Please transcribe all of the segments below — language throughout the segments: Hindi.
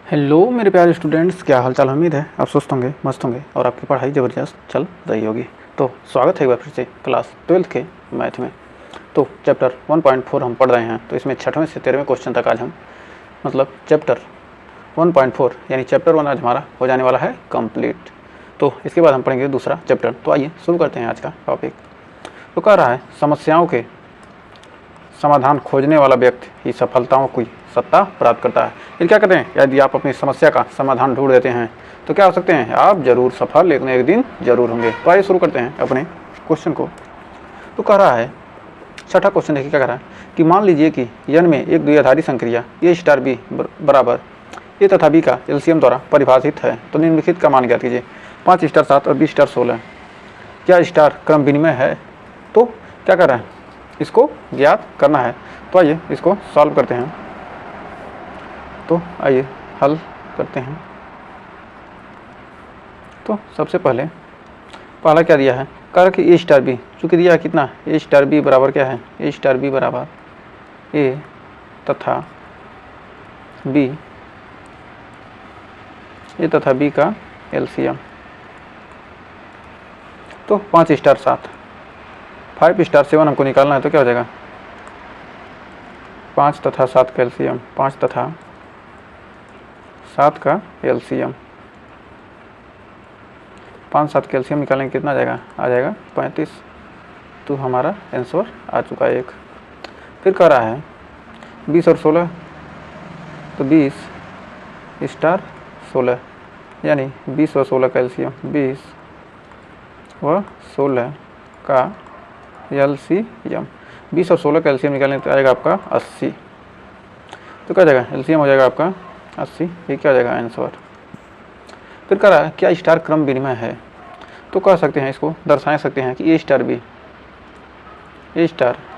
हेलो मेरे प्यारे स्टूडेंट्स, क्या हाल चाल। उम्मीद है आप स्वस्थ होंगे, मस्त होंगे और आपकी पढ़ाई ज़बरदस्त चल रही होगी। तो स्वागत है एक बार फिर से क्लास 12th के मैथ में। तो चैप्टर 1.4 हम पढ़ रहे हैं। तो इसमें 6वें से 13वें क्वेश्चन तक आज हम चैप्टर 1.4 यानी चैप्टर 1 आज हमारा हो जाने वाला है कंप्लीट। तो इसके बाद हम पढ़ेंगे दूसरा चैप्टर। तो आइए शुरू करते हैं आज का टॉपिक। तो कह रहा है समस्याओं के समाधान खोजने वाला व्यक्ति ही सफलताओं की सत्ता प्राप्त करता है। फिर क्या कहते हैं, यदि आप अपनी समस्या का समाधान ढूंढ देते हैं तो क्या हो सकते हैं, आप जरूर सफल एक दिन जरूर होंगे। तो आइए शुरू करते हैं अपने क्वेश्चन को। तो कह रहा है छठा क्वेश्चन देखिए क्या कह रहा है कि मान लीजिए कि यन में एक द्विआधारी संक्रिया ए स्टार बी बराबर ए तथा बी का एलसीएम द्वारा परिभाषित है। तो निम्नलिखित का मान ज्ञात कीजिए। 5 स्टार 7 और 20 स्टार 16 क्या स्टार क्रम विनिमय है। तो क्या कर रहा है, इसको ज्ञात करना है। तो आइए इसको सॉल्व करते हैं। तो आइए हल करते हैं। तो सबसे पहला क्या दिया है, कह कि ए स्टार बी, चूँकि दिया है कितना, ए स्टार बी बराबर क्या है, ए स्टार बी बराबर ए तथा बी का एलसीएम। तो 5 स्टार 7 5 स्टार 7 हमको निकालना है। तो क्या हो जाएगा, 5 तथा 7 का एलसीएम, 5 तथा 7 का एलसीएम, 5 7 का एलसीएम निकालने में कितना जाएगा, आ जाएगा 35। तो हमारा आंसर आ चुका है एक। फिर कह रहा है 20 और 16, तो 20 स्टार 16 यानी 20 व 16 का एलसीएम, 20 व 16 का एलसीएम, 20 और 16 का एलसीएम निकालने तो आएगा आपका 80। तो क्या जाएगा, एलसीएम हो जाएगा आपका 80। ये क्या हो जाएगा आंसर। फिर कह रहा है क्या स्टार क्रम विनिमय है। तो कह सकते हैं, इसको दर्शा सकते हैं कि ए स्टार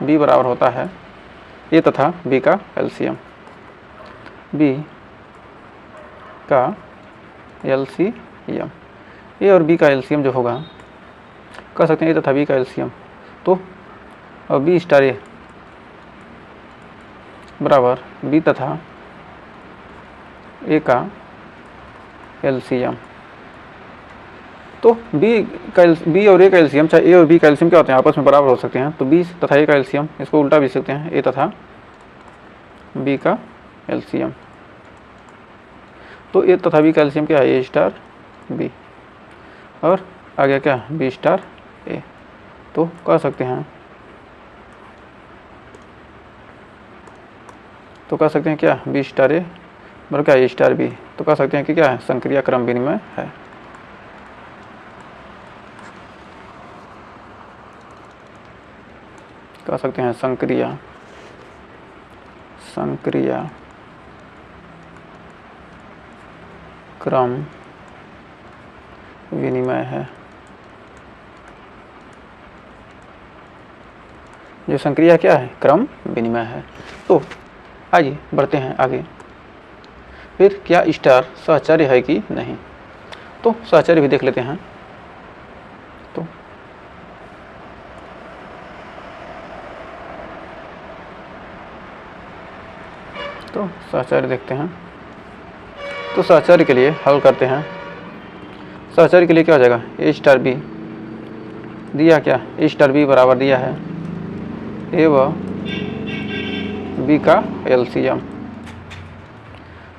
बी बराबर होता है ए तथा बी का एलसीएम, बी का एलसीएम, ए और बी का एलसीएम जो होगा, कह सकते हैं ए तथा बी का एलसीएम। तो और बी स्टार ए बराबर बी तथा ए का एलसीएम। तो बी और ए का एलसीएम, चाहे ए और बी का एलसीएम क्या होते हैं, आपस में बराबर हो सकते हैं। तो बी तथा ए का एलसीएम, इसको उल्टा भी सकते हैं, ए तथा बी का एलसीएम। तो ए तथा बी का एलसीएम क्या है, ए स्टार बी, और आ गया क्या, बी स्टार ए। तो कह सकते हैं क्या, बी स्टार ए बराबर क्या, ए स्टार बी। तो कह सकते हैं कि क्या है, संक्रिया क्रम विनिमय है। कह सकते हैं संक्रिया क्रम विनिमय है। जो संक्रिया क्या है, क्रम विनिमय है। तो आइए बढ़ते हैं आगे। फिर क्या स्टार सहचर्य है कि नहीं। तो सहचर्य भी देख लेते हैं। तो सहचर्य देखते हैं। तो सहचर्य के लिए हल करते हैं। सहचर्य के लिए क्या हो जाएगा, ए स्टार बी दिया, क्या ए स्टार बी बराबर दिया है ए व बी का एलसीएम।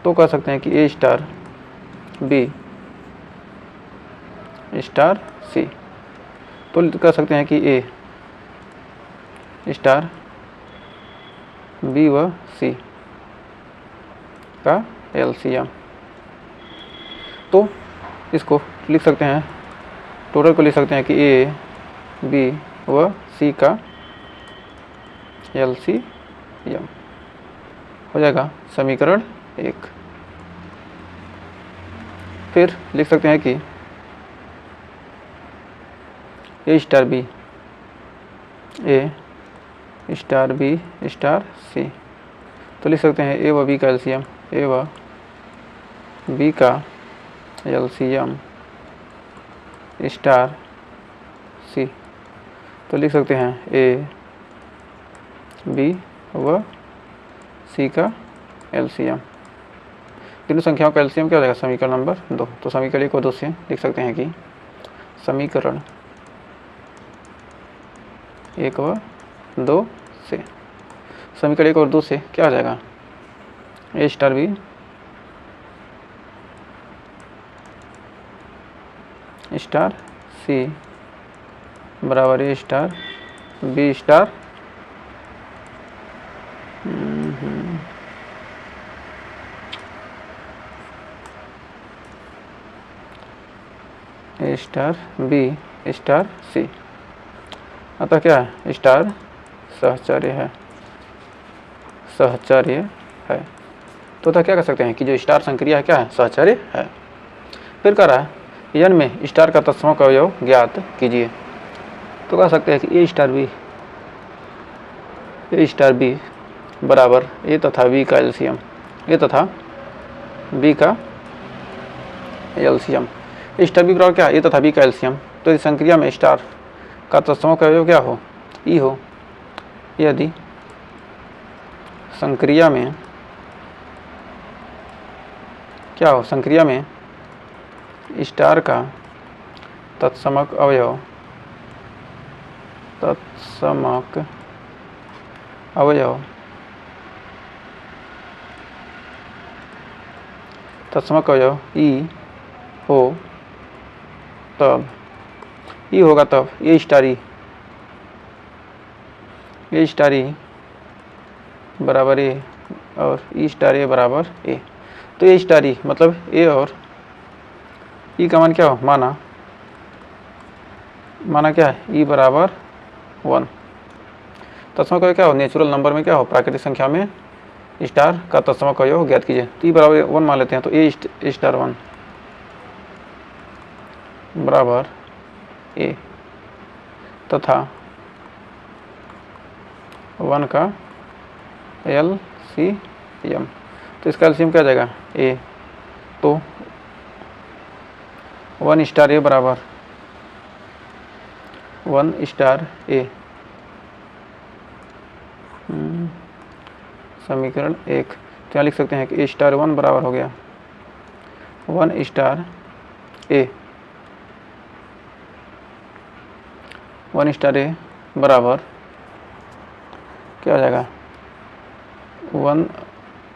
तो कह सकते हैं कि A star B star C. तो कह सकते हैं कि ए स्टार बी व सी का एलसीएम। तो इसको लिख सकते हैं, टोटल को लिख सकते हैं कि ए बी व सी का एलसीएम हो जाएगा समीकरण 1। फिर लिख सकते हैं कि A star B star C. तो लिख सकते हैं ए व बी का एलसीएम, ए व बी का एलसीएम स्टार सी। तो लिख सकते हैं ए बी व सी का एलसीएम। तीनों संख्याओं का एलसीएम क्या हो जाएगा, समीकरण नंबर 2। तो समीकरण 1 और 2 से लिख सकते हैं कि समीकरण 1 व 2 से, समीकरण 1 और 2 से क्या हो जाएगा, ए स्टार बी स्टार सी बराबर A star B star A star B star C. अतः क्या है, स्टार सहचर्य है, सहचर्य है। तो अतः क्या कर सकते हैं कि जो स्टार संक्रिया है क्या है, सहचर्य है। फिर कह रहा है यन में स्टार का तत्समों का अवयव ज्ञात कीजिए। तो कह सकते हैं कि ए स्टार बी बराबर ए तथा बी का एलसीएम, ए तथा बी का एलसीएम। स्टार बी बराबर क्या, ए तथा बी का एलसीएम। तो इस संक्रिया में स्टार का तत्समों का अवयव क्या हो, ई हो। यदि संक्रिया में क्या हो, संक्रिया में स्टार का तत्समक अवयव ई हो, तब ई होगा तब ए स्टार ई बराबर ए और ई स्टार ए बराबर ए। तो ए स्टार ई मतलब ए और ई का मान क्या हो, माना क्या है, ई बराबर 1। तत्समक का क्या हो, नेचुरल नंबर में क्या हो, प्राकृतिक संख्या में स्टार का तत्समक का योग ज्ञात कीजिए। तो ई बराबर 1 मान लेते हैं। तो ए स्टार 1 बराबर ए तथा 1 का एलसीएम। तो इसका एलसीएम क्या आ जाएगा, ए। तो 1 स्टार ए बराबर 1 स्टार ए, समीकरण 1। तो यहाँ लिख सकते हैं कि ए स्टार 1 बराबर हो गया 1 स्टार ए, 1 स्टार ए बराबर क्या हो जाएगा, 1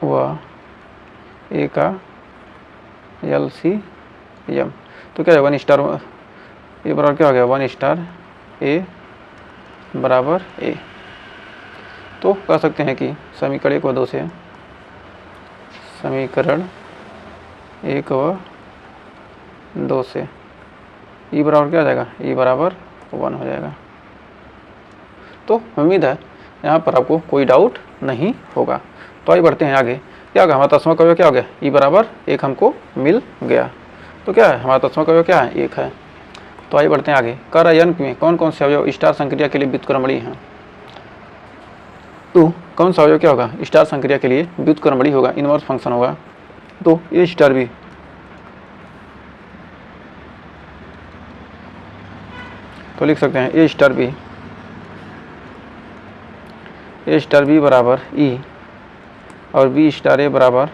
व ए का एलसीएम। तो क्या है, 1 स्टार ए बराबर क्या हो गया, 1 स्टार ए बराबर ए। तो कह सकते हैं कि समीकरण 1 व 2 से, समीकरण 1 व 2 से ई बराबर क्या हो जाएगा, ई बराबर 1 हो जाएगा। तो उम्मीद है यहाँ पर आपको कोई डाउट नहीं होगा। तो आइए बढ़ते हैं आगे। क्या होगा, हमारा तत्समक अवयव क्या हो गया, ई बराबर 1 हमको मिल गया। तो क्या है, हमारा तत्समक अवयव क्या है, 1 है। तो आइए बढ़ते हैं आगे। कार्यायन में कौन कौन से अवयव स्टार संक्रिया के लिए व्युत्क्रमणीय हैं। तो कौन सा अवयव क्या होगा, स्टार संक्रिया के लिए व्युत्क्रमणीय होगा, इनवर्स फंक्शन होगा। तो ए स्टार बी तो लिख सकते हैं ए स्टार बी बराबर ई और बी स्टार ए बराबर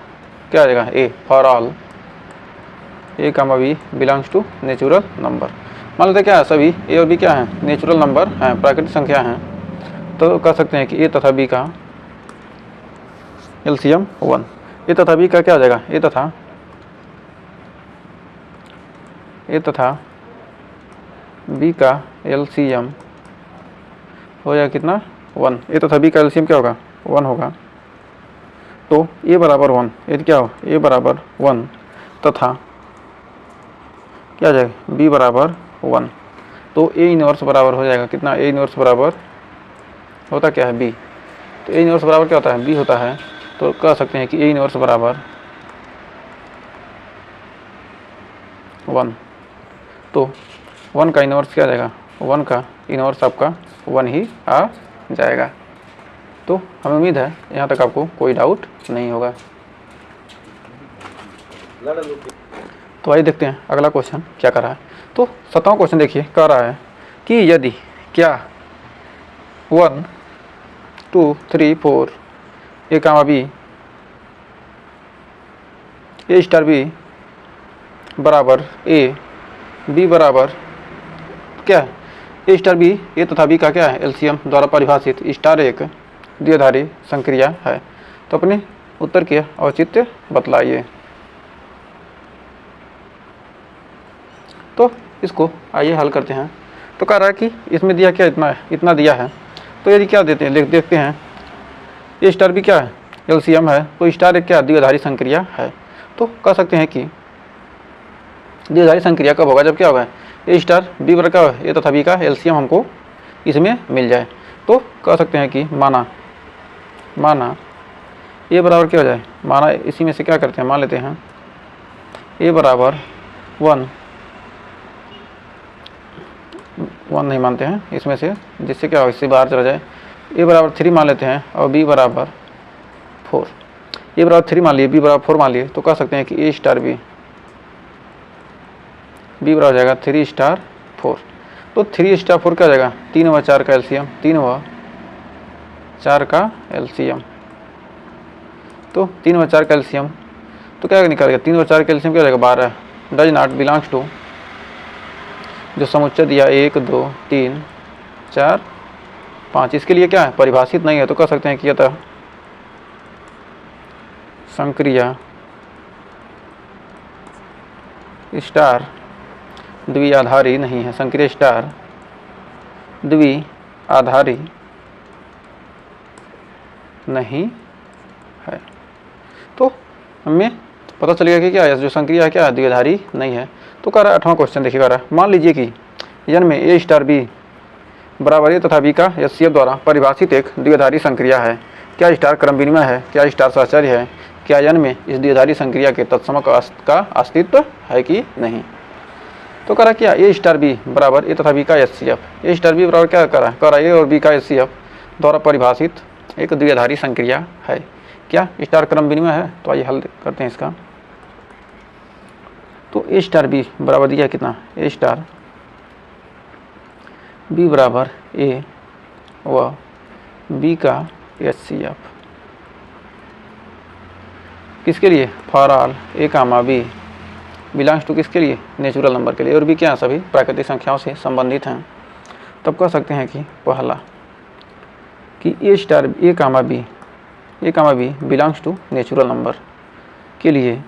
क्या आ जाएगा, a for all A comma B belongs to natural number. मान लेते क्या है, सभी ए और बी क्या है, नेचुरल नंबर हैं, प्राकृतिक संख्या हैं। तो कह सकते हैं कि ए तथा बी का एलसीएम 1। ए तथा बी का क्या आ जाएगा, ए तथा बी का एलसीएम हो जाएगा कितना, 1। ए तथा बी का एलसीएम क्या होगा, 1 होगा। तो ए बराबर 1, यदि क्या हो, ए बराबर 1 तथा क्या आ जाएगा, बी बराबर 1। तो ए इनवर्स बराबर हो जाएगा कितना, ए इनवर्स बराबर होता क्या है, बी। तो ए इनवर्स बराबर क्या होता है, बी होता है। तो कह सकते हैं कि ए इनवर्स बराबर 1। तो 1 का इनवर्स क्या आ जाएगा, 1 का इनवर्स आपका 1 ही आ जाएगा। तो हमें उम्मीद है यहाँ तक आपको कोई डाउट नहीं होगा। तो आइए देखते हैं अगला क्वेश्चन क्या कर रहा है। तो 7वां क्वेश्चन देखिए, कह रहा है कि यदि क्या 1 2 3 4 ए कामा बी ए स्टार बी बराबर ए, बी बराबर क्या है, ए स्टार बी, ए तथा बी का क्या है, एलसीएम द्वारा परिभाषित स्टार एक द्विआधारी संक्रिया है। तो अपने उत्तर के औचित्य बतलाइए। तो इसको आइए हल करते हैं। तो कह रहा है कि इसमें दिया क्या, इतना दिया है। तो यदि क्या देते हैं, देखते हैं ए स्टार बी क्या है, एलसीएम है, तो स्टार एक क्या द्विआधारी संक्रिया है। तो कह सकते हैं कि द्विआधारी संक्रिया कब होगा, जब क्या होगा, ए स्टार बी बराबर क्या, ए तथा बी का एलसीएम हमको इसमें मिल जाए। तो कह सकते हैं कि माना ए बराबर क्या हो जाए, माना इसी में से क्या करते हैं, मान लेते हैं ए बराबर 1 नहीं मानते हैं इसमें से, जिससे क्या हो, इससे बाहर चला जाए। ए बराबर 3 मान लेते हैं और बी बराबर 4। ए बराबर 3 मान लिए, बी बराबर 4 मान लिए। तो कह सकते हैं कि ए स्टार बी बराबर हो जाएगा 3 स्टार 4। तो 3 स्टार 4 क्या हो जाएगा, 3 व 4 का एलसीएम, 3 व 4 का एलसीएम। तो 3 व 4 का एलसीएम तो क्या निकालेगा, 3 व 4 का एलसीएम क्या हो जाएगा, 12। डज नॉट बिलोंग्स टू, जो समुच्चय दिया 1 2 3 4 5, इसके लिए क्या है, परिभाषित नहीं है। तो कह सकते हैं कि यह संक्रिया स्टार द्विआधारी नहीं है, संक्रिया स्टार द्विआधारी नहीं है। तो हमें पता चलेगा कि क्या है, जो संक्रिया है क्या है, द्विआधारी नहीं है। तो कह रहा है 8वां क्वेश्चन देखिए, कह रहा है मान लीजिए कि यन में ए स्टार बी बराबर ए तथा बी का एचसीएफ द्वारा परिभाषित एक द्विआधारी संक्रिया है। क्या स्टार क्रम विनिमय है, क्या स्टार सहचर्य है, क्या यन में इस द्विआधारी संक्रिया के तत्समक का अस्तित्व है कि नहीं। तो कह रहा क्या, ए स्टार बी बराबर ए तथा बी का एचसीएफ, ए स्टार बी बराबर क्या कह रहा है ए और बी का एचसीएफ द्वारा परिभाषित एक द्विआधारी संक्रिया है। क्या स्टार क्रम विनिमय है। तो आइए हल करते हैं इसका। तो ए स्टार बी बराबर दिया कितना, ए स्टार बी बराबर ए व बी का एचसीएफ किसके लिए, for all A comma B belongs to किसके लिए, नेचुरल नंबर के लिए, और भी क्या सभी प्राकृतिक संख्याओं से संबंधित हैं। तब कह सकते हैं कि पहला कि A star A comma B belongs to natural number के लिए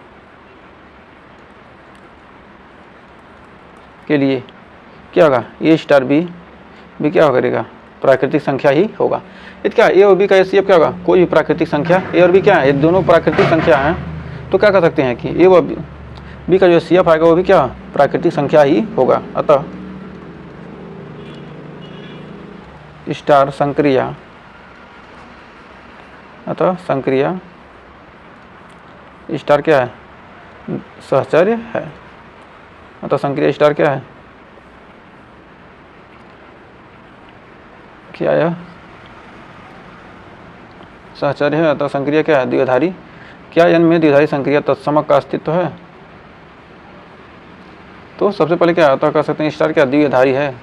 क्या होगा, ए स्टार बी क्या करेगा, प्राकृतिक संख्या ही होगा। ये क्या, ए और बी का एचसीएफ क्या होगा, कोई भी प्राकृतिक संख्या। ए और बी क्या है, ये दोनों प्राकृतिक संख्या हैं। तो क्या कर सकते हैं कि ए व बी का जो एचसीएफ आएगा वो भी क्या प्राकृतिक संख्या ही होगा। अतः स्टार संक्रिया स्टार क्या है, सहचर्य है। अतः संक्रिया स्टार क्या है, क्या यह सहचर्य है। अतः संक्रिया क्या है, द्विआधारी। क्या यन में द्विआधारी संक्रिया तत्समक का अस्तित्व है। तो सबसे पहले क्या अतः कह सकते हैं स्टार क्या द्विआधारी है,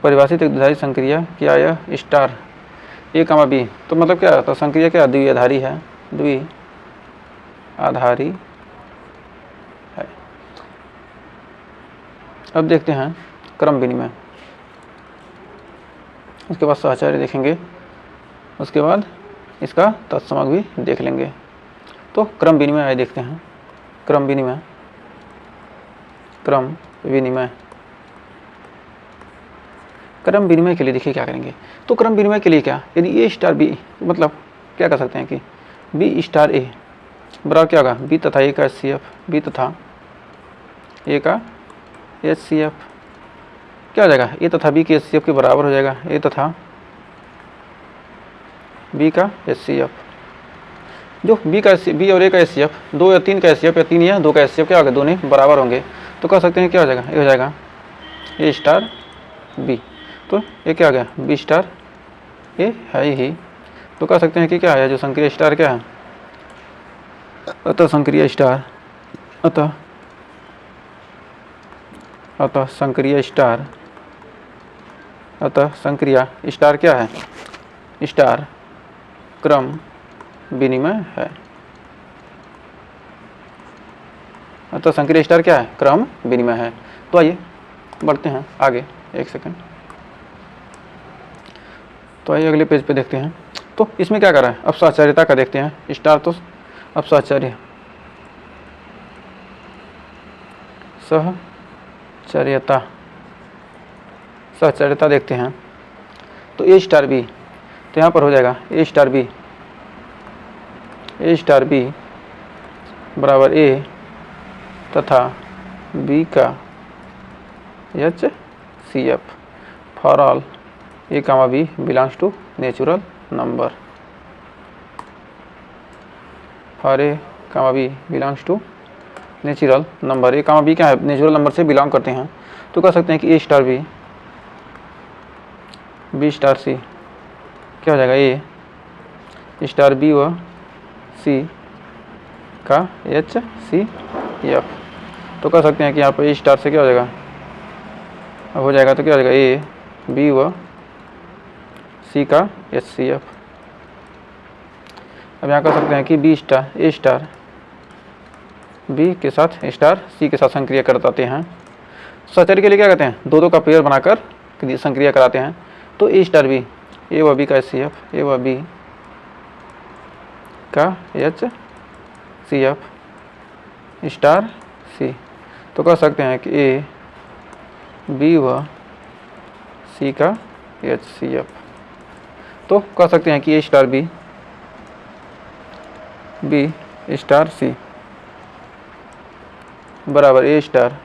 परिभाषित एक द्विआधारी संक्रिया। क्या यह स्टार ए कामा बी, तो मतलब क्या तो संक्रिया क्या द्विआधारी है, द्विआधारी है। अब देखते हैं क्रम विनिमय, उसके बाद सहचर्य देखेंगे, उसके बाद इसका तत्समक भी देख लेंगे। तो क्रम विनिमय आइए देखते हैं। क्रम विनिमय के लिए देखिए क्या करेंगे। तो क्रम विनिमय के लिए क्या, यदि ए स्टार बी मतलब क्या कर सकते हैं कि बी स्टार ए बराबर क्या होगा, बी तथा ए का एचसीएफ, बी तथा ए का एचसीएफ क्या हो जाएगा, ए तथा बी के एचसीएफ के बराबर हो जाएगा, ए तथा बी का एचसीएफ। जो बी और ए का एचसीएफ 2 या 3 का एचसीएफ या 3 या 2 का एचसीएफ क्या होगा, दोनों बराबर होंगे। तो कह सकते हैं क्या हो जाएगा, ये हो जाएगा ए स्टार बी। तो ये क्या हो गया, बी स्टार ए है ही। तो कह सकते हैं कि क्या है, जो संक्रिया स्टार क्या है, अतः संक्रिया स्टार क्या है, स्टार क्रम विनिमय है। अतः संक्रिय स्टार क्या है, क्रम विनिमय है। तो आइए बढ़ते हैं आगे, एक सेकंड। तो आइए अगले पेज पे देखते हैं। तो इसमें क्या कर रहा है, अब साहचर्यता का देखते हैं। स्टार तो अब साहचर्य, साहचर्यता, साहचर्यता देखते हैं। तो ए स्टार बी, तो यहाँ पर हो जाएगा ए स्टार बी, ए स्टार बी बराबर ए तथा बी का H C F for all A comma B belongs to natural number, for a comma B belongs to natural number. A comma b क्या है, नेचुरल नंबर से बिलोंग करते हैं। तो कह सकते हैं कि A star B, B star C क्या हो जाएगा, ए स्टार बी व सी का एच सी एफ। तो कह सकते हैं कि यहाँ पर ए स्टार से क्या हो जाएगा, अब हो जाएगा तो क्या हो जाएगा, ए बी व सी का एच सी एफ। अब यहाँ कह सकते हैं कि बी स्टार, ए स्टार बी के साथ स्टार सी के साथ संक्रिया कराते हैं। साहचर्य के लिए क्या कहते हैं, दो का पेयर बनाकर संक्रिया कराते हैं। तो ए स्टार बी, ए व बी का एच सी एफ, ए व बी का H C F star C. तो कह सकते हैं कि ए बी व सी का एच सी एफ। तो कह सकते हैं कि A star B, B star C बराबर A star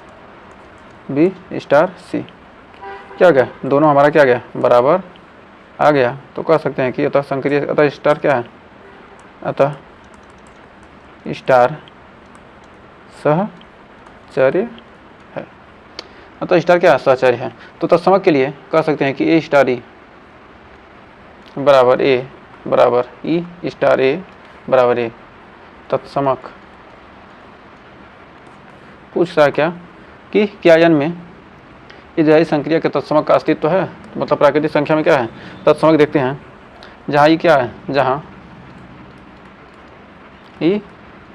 B star C. क्या गया, दोनों हमारा क्या गया, बराबर आ गया। तो कह सकते हैं कि अतः संक्रिय, अतः स्टार क्या है, अतः स्टार सहचर्य है। अतः स्टार क्या है, सहचर्य है। तो तत्समक के लिए कह सकते हैं कि ए स्टार ई बराबर ए बराबर ई स्टार ए बराबर ए। तत्समक पूछ रहा है क्या कि क्या n में इजहारी संक्रिया के तत्समक का अस्तित्व है। तो मतलब प्राकृतिक संख्या में क्या है, तत्समक देखते हैं। जहाँ ई क्या है, जहाँ ई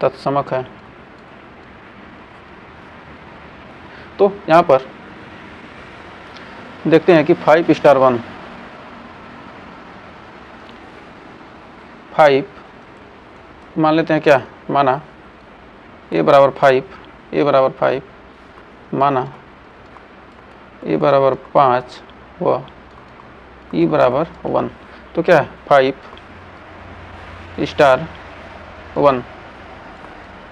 तत्समक है। तो यहाँ पर देखते हैं कि 5 स्टार 1, 5 मान लेते हैं, क्या माना ए बराबर 5, ए बराबर 5 माना ए बराबर 5 व ई बराबर 1। तो क्या है, 5 स्टार 1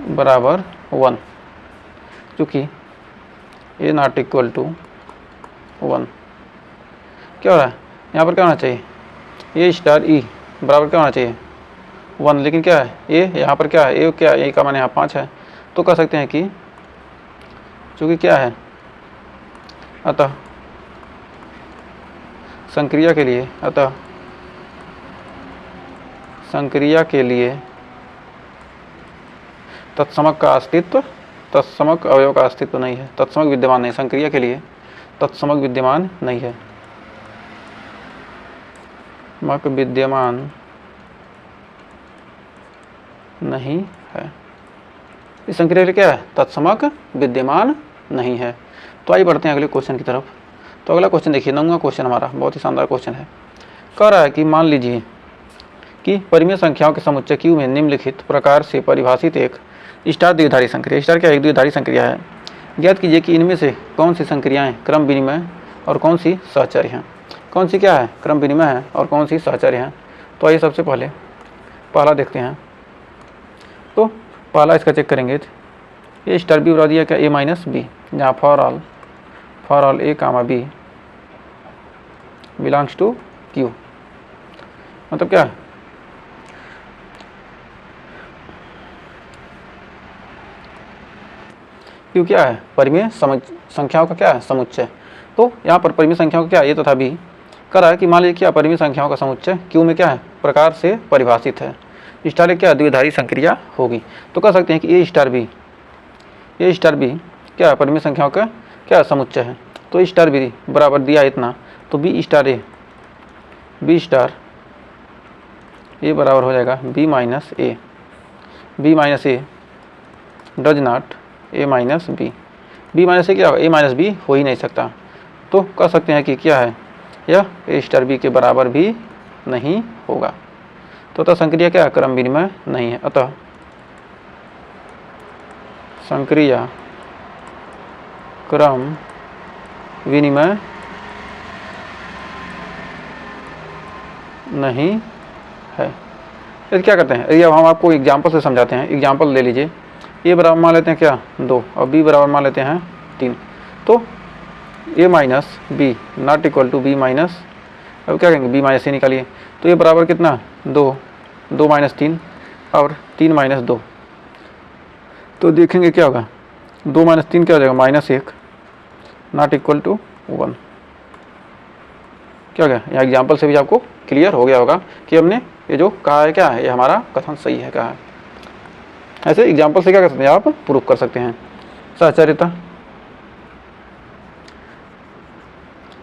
बराबर 1, क्योंकि ए नॉट इक्वल टू 1। क्या हो रहा है, यहाँ पर क्या होना चाहिए, ए स्टार ई बराबर क्या होना चाहिए, 1। लेकिन क्या है, ए यहाँ पर क्या है, ए क्या, ए का मान यहाँ 5 है। तो कह सकते हैं कि चूँकि क्या है, अतः संक्रिया के लिए, अतः संक्रिया के लिए तत्समक का अस्तित्व, तत्समक अवयव का अस्तित्व नहीं है, तत्समक विद्यमान नहीं, संक्रिया के लिए तत्समक विद्यमान नहीं है, मक विद्यमान नहीं है। इस संक्रिया के लिए क्या है, तत्समक विद्यमान नहीं है। तो आइए बढ़ते हैं अगले क्वेश्चन की तरफ। तो अगला क्वेश्चन देखिए, 9वां क्वेश्चन हमारा बहुत ही शानदार क्वेश्चन है। कह रहा है कि मान लीजिए कि परिमेय संख्याओं के समुच्चय Q में निम्नलिखित प्रकार से परिभाषित एक स्टार द्विधारी संक्रिया, स्टार क्या एक द्विधारी संक्रिया है। ज्ञात कीजिए कि इनमें से कौन सी संक्रियाएं क्रम विनिमय और कौन सी सहचर्य हैं। कौन सी क्या है, क्रम विनिमय है और कौन सी सहचर्य हैं। तो आइए सबसे पहले पहला देखते हैं। तो पहला इसका चेक करेंगे, ए स्टार बी बता दिया क्या, ए माइनस बी, जहाँ for all A comma B belongs to Q. मतलब क्या है, क्यू क्या है, परिमेय संख्याओं का क्या है, समुच्चय। तो यहाँ पर परिमेय संख्याओं का क्या, ए तथा बी कह रहा है कि मान लीजिए क्या परिमेय संख्याओं का समुच्चय क्यू में क्या है, प्रकार से परिभाषित है। स्टार एक क्या द्विधारी संक्रिया होगी। तो कह सकते हैं कि ए स्टार बी क्या परिमेय संख्याओं का क्या समुच्चय है। तो स्टार बी बराबर दिया इतना, तो बी स्टार ए बराबर हो जाएगा B minus A does not A minus B, B minus A क्या होगा, ए माइनस बी हो ही नहीं सकता। तो कह सकते हैं कि क्या है, यह ए स्टार बी के बराबर भी नहीं होगा। तो अतः संक्रिया क्या है, क्रम विनिमय नहीं है। अतः संक्रिया क्रम विनिमय नहीं है। यदि क्या करते हैं, यदि अब हम आपको एग्जाम्पल से समझाते हैं। एग्जाम्पल ले लीजिए, ए बराबर मान लेते हैं क्या 2 और बी बराबर मान लेते हैं 3। तो A minus B not equal to B minus, अब क्या कहेंगे, बी माइनस ए निकालिए। तो ये बराबर कितना 2, 2 माइनस 3 और 3 माइनस 2। तो देखेंगे क्या होगा, 2 माइनस 3 क्या हो जाएगा, -1 नॉट इक्वल टू 1। क्या हो गया, यहाँ एग्जाम्पल से भी आपको क्लियर हो गया होगा कि हमने ये जो कहा है क्या है, ये हमारा कथन सही है कहा है। ऐसे एग्जाम्पल से क्या कर सकते हैं, आप प्रूफ कर सकते हैं। सहचर्यता,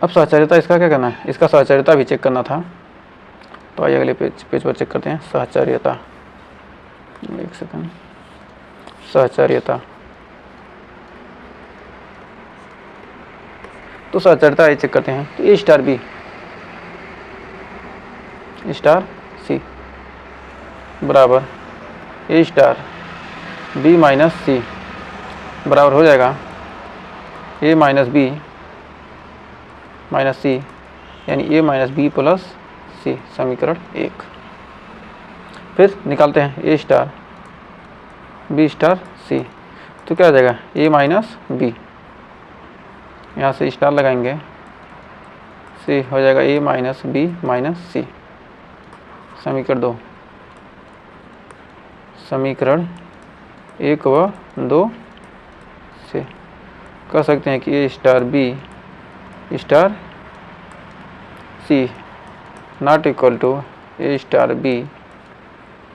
अब सहचर्यता इसका क्या करना है, इसका सहचर्यता भी चेक करना था। तो आइए अगले पेज पर चेक करते हैं। सहचर्यता, एक सेकंड, सहचर्यता। तो सहचर्यता ये चेक करते हैं। तो A star B star C बराबर ए स्टार बी माइनस सी बराबर हो जाएगा ए माइनस बी माइनस सी, यानी ए माइनस बी प्लस सी, समीकरण 1। फिर निकालते हैं A star B star C. तो क्या आ जाएगा, ए माइनस बी, यहाँ से स्टार लगाएंगे, सी हो जाएगा ए माइनस बी माइनस सी, समीकरण 2। समीकरण 1 व 2 से कह सकते हैं कि A star B star C not equal to A star B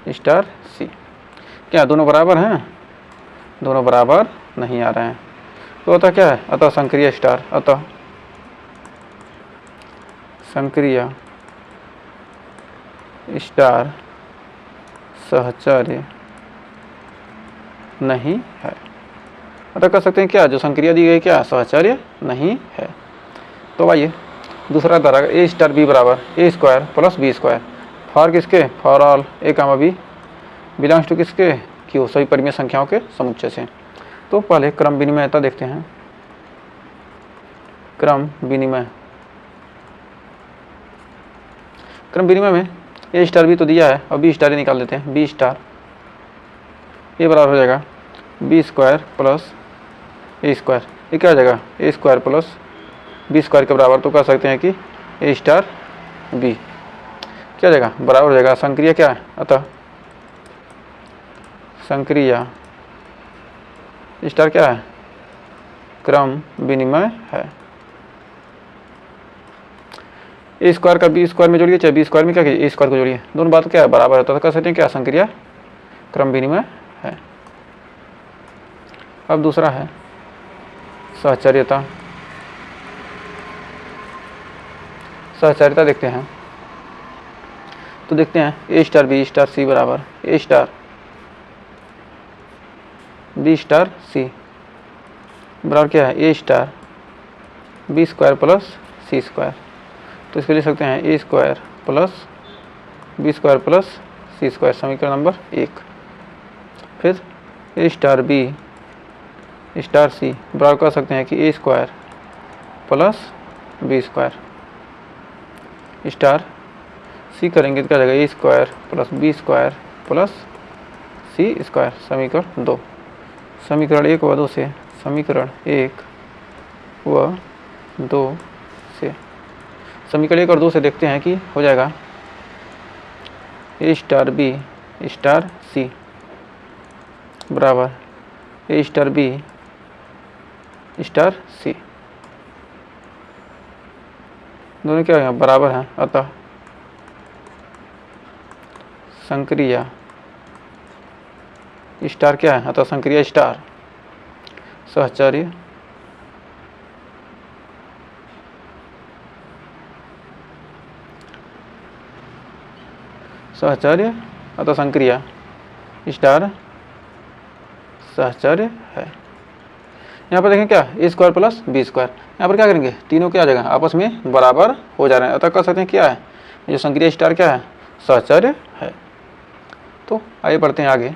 star C. क्या दोनों बराबर हैं, दोनों बराबर नहीं आ रहे हैं। तो अतः क्या है, अतः संक्रिया स्टार, अतः संक्रिया स्टार सहचर्य नहीं है। अतः कह सकते हैं क्या, जो संक्रिया दी गई क्या सहचर्य नहीं है। तो आइए दूसरा तरह, ए स्टार बी बराबर A square plus B square, for किसके, for all A comma B belongs to किसके, क्यू, सभी परिमेय संख्याओं के समुच्चय से। तो पहले क्रम विनिमयता देखते हैं। क्रम विनिमय, क्रम विनिमय में ए स्टार बी तो दिया है और बी स्टार ही निकाल देते हैं। बी स्टार ये बराबर हो जाएगा बी स्क्वायर प्लस ए स्क्वायर, ये क्या हो जाएगा A square plus B square के बराबर। तो कह सकते हैं कि ए स्टार बी क्या हो जाएगा, बराबर हो जाएगा संक्रिया क्या है, अतः संक्रिया स्टार क्या है, क्रम विनिमय है। ए स्क्वायर का बी स्क्वायर में जोड़िए, चाहे बी स्क्वायर में क्या कीजिए ए स्क्वायर को जोड़िए, दोनों बात क्या है बराबर होता है। तो कह सकते हैं क्या, संक्रिया क्रम विनिमय है। अब दूसरा है सहचर्यता। सहचर्यता देखते हैं। तो देखते हैं A star B star C बराबर A star B star C बराबर क्या है, A star B square plus C square. तो इसको लिख सकते हैं A square plus B square plus C square, समीकरण नंबर 1। फिर A star B star C बराबर कर सकते हैं कि A square plus B square star C करेंगे तो क्या जाएगा A square plus B square plus C square, समीकरण 2। समीकरण 1 व 2 से, समीकरण 1 व 2 से, समीकरण 1 और 2 से देखते हैं कि हो जाएगा ए स्टार बी स्टार सी बराबर ए स्टार बी स्टार सी, दोनों क्या है बराबर हैं। अतः संक्रिया स्टार क्या है, अतः संक्रिया स्टार सहचर्य सहचर्य अतः संक्रिया स्टार सहचर्य है। यहाँ पर देखें क्या ए स्क्वायर प्लस बी स्क्वायर, यहाँ पर क्या करेंगे तीनों क्या आ जाएगा आपस में बराबर हो जा रहे हैं, अतः कह सकते हैं क्या है जो संक्रिय स्टार क्या है सहचर्य है। तो आइए बढ़ते हैं आगे।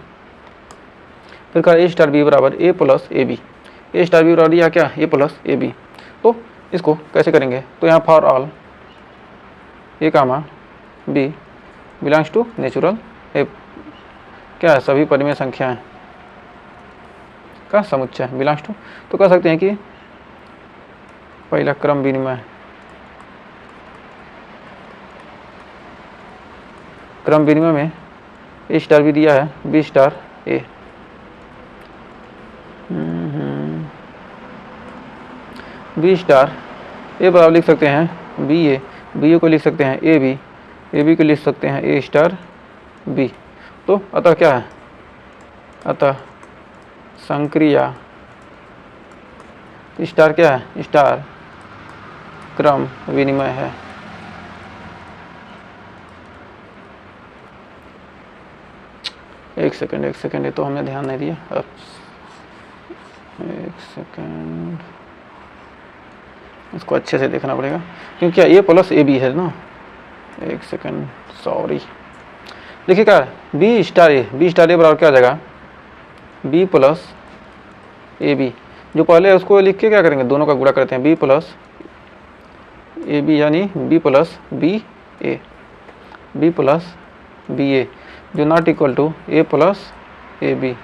फिर कहा ए स्टार बी बराबर A plus A B, A star B बराबर या क्या ए प्लस ए बी। तो इसको कैसे करेंगे, तो यहाँ for all A comma B belongs to natural A, क्या है सभी परिमेय संख्याएं का समुच्चय बिलोंग्स टू। तो कह सकते हैं कि पहला क्रम विनिमय, क्रम विनिमय में ए स्टार भी दिया है B star A, B star A बराबर लिख सकते हैं बी ए, बी ए को लिख सकते हैं ए बी को लिख सकते हैं ए स्टार बी। तो अतः क्या है, अतः संक्रिया स्टार क्या है स्टार क्रम विनिमय है। एक सेकंड ये तो हमने ध्यान नहीं दिया, अब एक सेकंड इसको अच्छे से देखना पड़ेगा क्योंकि क्या ए प्लस ए बी है ना। एक सेकंड सॉरी, देखिए क्या बी स्टार ए बराबर क्या आ जाएगा बी प्लस ए बी, जो पहले है उसको लिख के क्या करेंगे दोनों का गुणा करते हैं बी प्लस ए बी यानी B plus B plus B A जो not equal to A plus A B.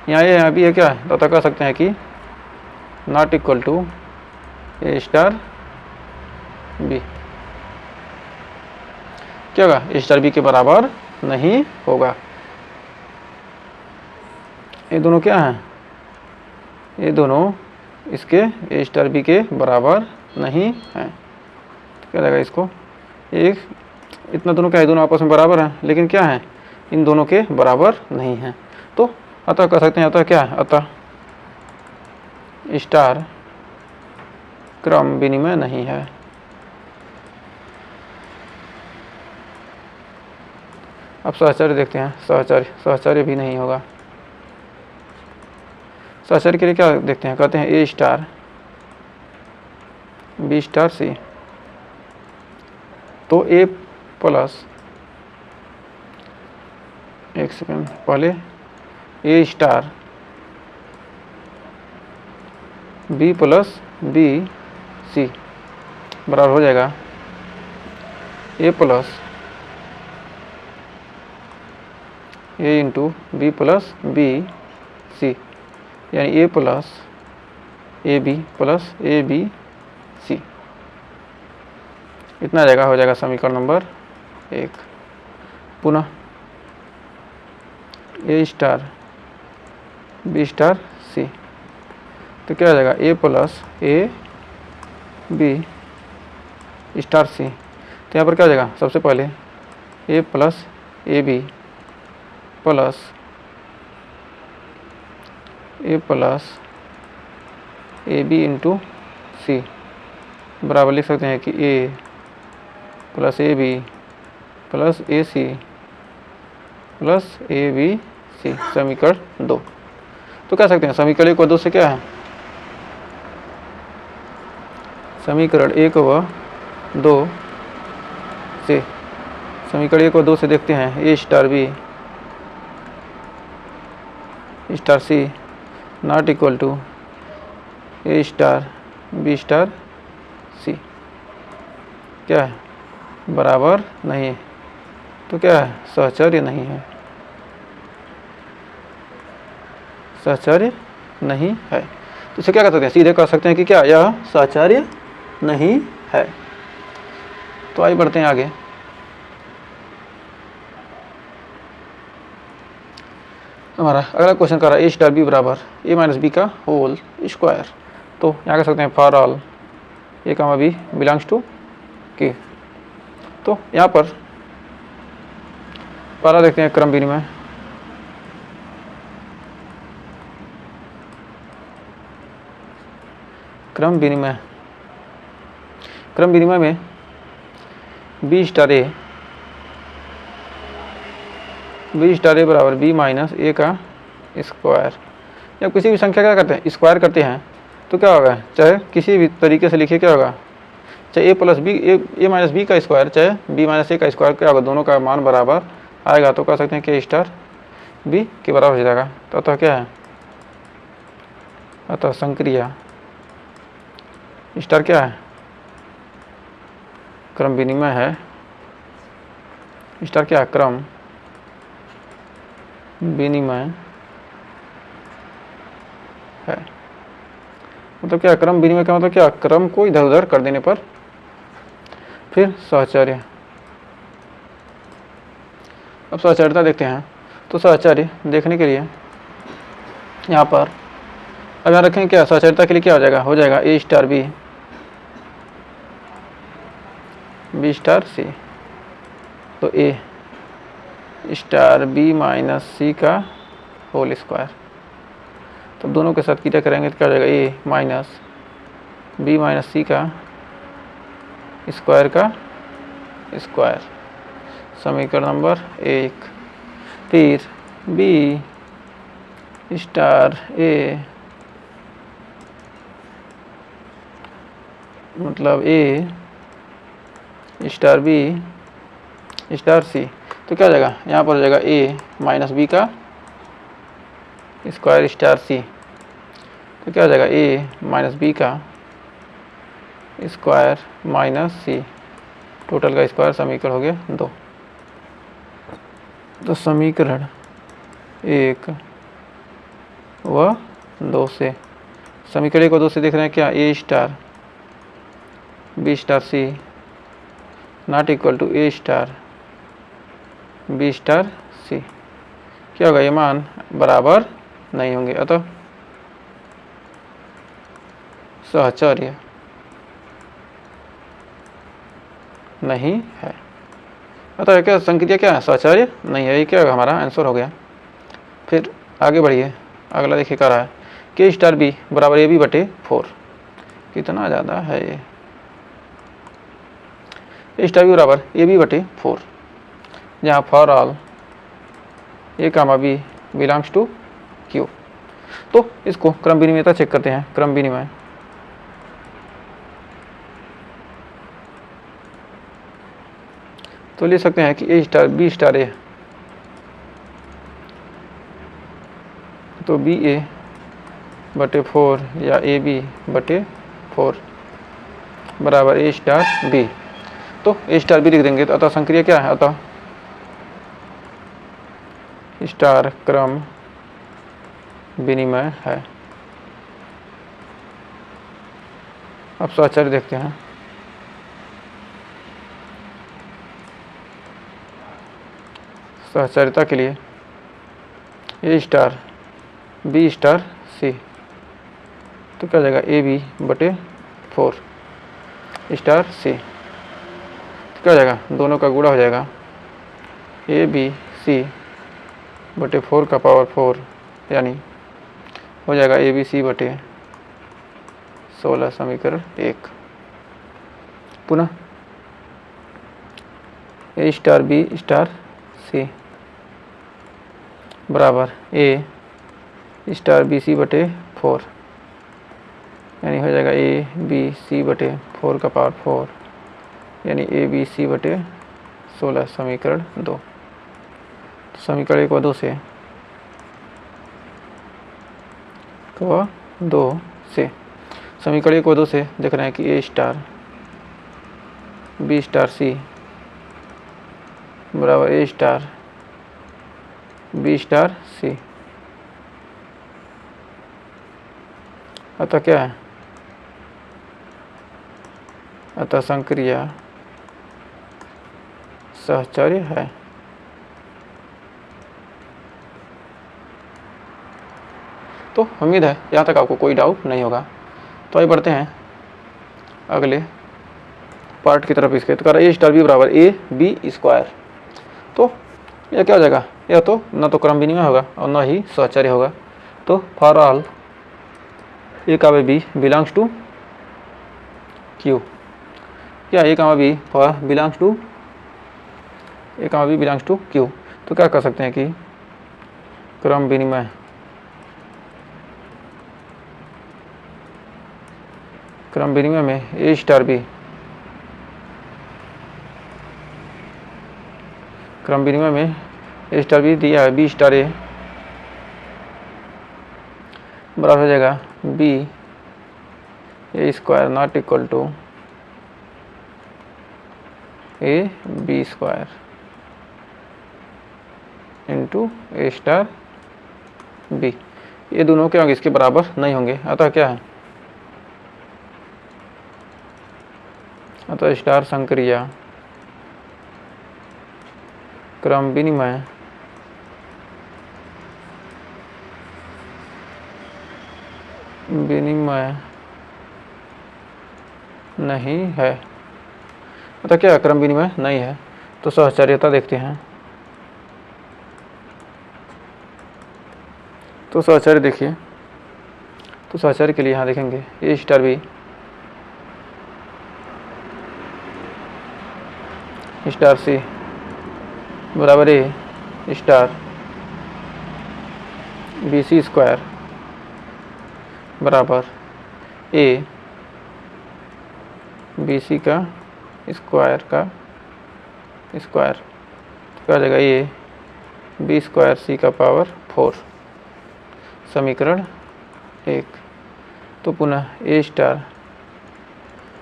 यहाँ बी है क्या है तो कह सकते हैं कि not equal to A star B, क्या होगा ए स्टार बी के बराबर नहीं होगा। ये दोनों क्या हैं, ये दोनों इसके ए स्टार बी के बराबर नहीं हैं। तो क्या लगेगा इसको एक इतना दोनों क्या है दोनों आपस में बराबर हैं लेकिन क्या है इन दोनों के बराबर नहीं हैं। तो अतः कह सकते हैं अतः क्या है अतः स्टार क्रम विनिमय नहीं है। अब सहचर्य देखते हैं, सहचर्य भी नहीं होगा। सहचर्य के लिए क्या देखते हैं, कहते हैं A star B star C, तो ए प्लस एक सेकंड पहले A star B plus B C बराबर हो जाएगा ए plus A into B plus B C, यानी ए प्लस ए बी सी, इतना जगह हो जाएगा समीकरण नंबर 1। पुनः ए स्टार बी स्टार सी, तो क्या हो जाएगा ए plus A B star C. तो यहाँ पर क्या हो जाएगा सबसे पहले A plus A B plus A B into C बराबर लिख सकते हैं कि A plus A B plus A C plus A B C, समीकरण 2। तो कह सकते हैं समीकरण 1 व 2 से क्या है, समीकरण 1 व 2 से, समीकरण 1 व 2 से देखते हैं A star B star C not equal to A star B star C, क्या है बराबर नहीं है। तो क्या है सहचर्य नहीं है, सहचर्य नहीं है। तो इसे क्या कर सकते हैं, सीधे कह सकते हैं कि क्या यह सहचर्य नहीं है। तो आइए बढ़ते हैं आगे। हमारा अगला क्वेश्चन कर रहा है ए स्टार बी बराबर ए माइनस बी का होल स्क्वायर। तो यहाँ कह सकते हैं for all A comma B belongs to के। तो यहाँ पर पहला देखते हैं क्रम विनिमय, क्रम विनिमय में बी स्टार ए बराबर बी माइनस ए का स्क्वायर, या किसी भी संख्या क्या करते हैं स्क्वायर करते हैं तो क्या होगा, चाहे किसी भी तरीके से लिखिए क्या होगा, चाहे ए प्लस बी, ए माइनस बी का स्क्वायर, चाहे बी माइनस ए का स्क्वायर, क्या होगा, दोनों का मान बराबर आएगा तो कह सकते हैं कि स्टार बी के बराबर हो जाएगा। तो अतः क्या है, अतः संक्रिया स्टार क्या है, क्रम विनिमय है। स्टार क्या है, क्रम विनिमय है। मतलब क्या, क्रम विनिमय का मतलब क्या, क्रम को इधर उधर कर देने पर। फिर साहचर्य, अब साहचर्यता देखते हैं। तो साहचर्य देखने के लिए यहाँ पर अब यहाँ रखें क्या, साहचर्यता के लिए क्या हो जाएगा ए star B, B star C. तो ए स्टार बी माइनस सी का होल स्क्वायर। तो दोनों के साथ क्या करेंगे तो क्या हो जाएगा, ए माइनस बी माइनस सी का स्क्वायर का स्क्वायर, समीकरण नंबर 1। फिर बी स्टार ए मतलब ए स्टार बी स्टार सी। तो क्या हो जाएगा, यहाँ पर हो जाएगा ए माइनस बी का स्क्वायर स्टार सी। तो क्या हो जाएगा, ए माइनस बी का स्क्वायर माइनस सी, टोटल का स्क्वायर, समीकरण हो गया 2। तो समीकरण 1 व 2 से, समीकरण 1 व 2 से देख रहे हैं क्या, A star B star C not equal to A star B star C. क्या होगा, ये मान बराबर नहीं होंगे, अतः साहचर्य नहीं है। अतः क्या संक्रिया क्या है, साहचर्य नहीं है। ये क्या होगा, हमारा आंसर हो गया। फिर आगे बढ़िए, अगला देखिए क्या रहा है, के स्टार बी बराबर ए बी बटे 4। कितना ज़्यादा है ये, ए स्टार बी बराबर ए बी बटे 4, जहाँ for all A comma B belongs to Q. तो इसको क्रम विनिमयता चेक करते हैं। क्रम विनिमय, तो ले सकते हैं कि ए स्टार बी स्टार ए, तो बी ए बटे 4 या ए बी बटे 4 बराबर ए स्टार बी। तो ए स्टार बी लिख देंगे। तो अतः संक्रिया क्या है, अतः स्टार क्रम विनिमय है। अब साहचर्य देखते हैं। साहचर्यता के लिए ए स्टार बी स्टार सी, तो क्या हो जाएगा, ए बी बटे 4 स्टार सी। तो क्या हो जाएगा, दोनों का गुणा हो जाएगा, ए बी सी बटे 4 का पावर 4, यानी हो जाएगा ए बी सी बटे 16, समीकरण 1। पुनः ए स्टार बी स्टार सी बराबर ए स्टार बी सी बटे 4, यानी हो जाएगा ए बी सी बटे 4 का पावर 4, यानी ए बी सी बटे 16, समीकरण 2। तो समीकरण 1 व 2 से, तो 2 से, समीकरण 1 व 2 से देख रहे हैं कि A star B star C बराबर A star B star C. अतः क्या है, अतः संक्रिया साहचर्य है। तो उम्मीद है यहाँ तक आपको कोई डाउट नहीं होगा। तो आइए बढ़ते हैं अगले पार्ट की तरफ। इसके तो कह रहा है ए स्टार बी बराबर ए बी स्क्वायर। तो यह क्या हो जाएगा, यह तो न तो क्रम विनिमय होगा और न ही साहचर्य होगा। तो for all A comma B belongs to Q, क्या A comma B belongs to, A comma B belongs to Q. तो क्या कर सकते हैं कि क्रम विनिमय क्रम विनिमय में ए स्टार बी, क्रम विनिमय में ए स्टार बी दिया है, बी स्टार ए बराबर हो जाएगा b a square not equal to a B square into a star b. ये दोनों क्या होंगे, इसके बराबर नहीं होंगे, अतः क्या है, अतः स्टार संक्रिया क्रम विनिमय नहीं है, अतः क्या क्रम विनिमय नहीं है। तो सहचर्यता देखते हैं, तो सहचर्य देखिए, तो सहचर्य के लिए यहाँ देखेंगे ए स्टार बी स्टार सी बराबर A star B C square बराबर ए बी सी का स्क्वायर क्या हो जाएगा, ए बी स्क्वायर सी का पावर 4, समीकरण 1। तो पुनः ए स्टार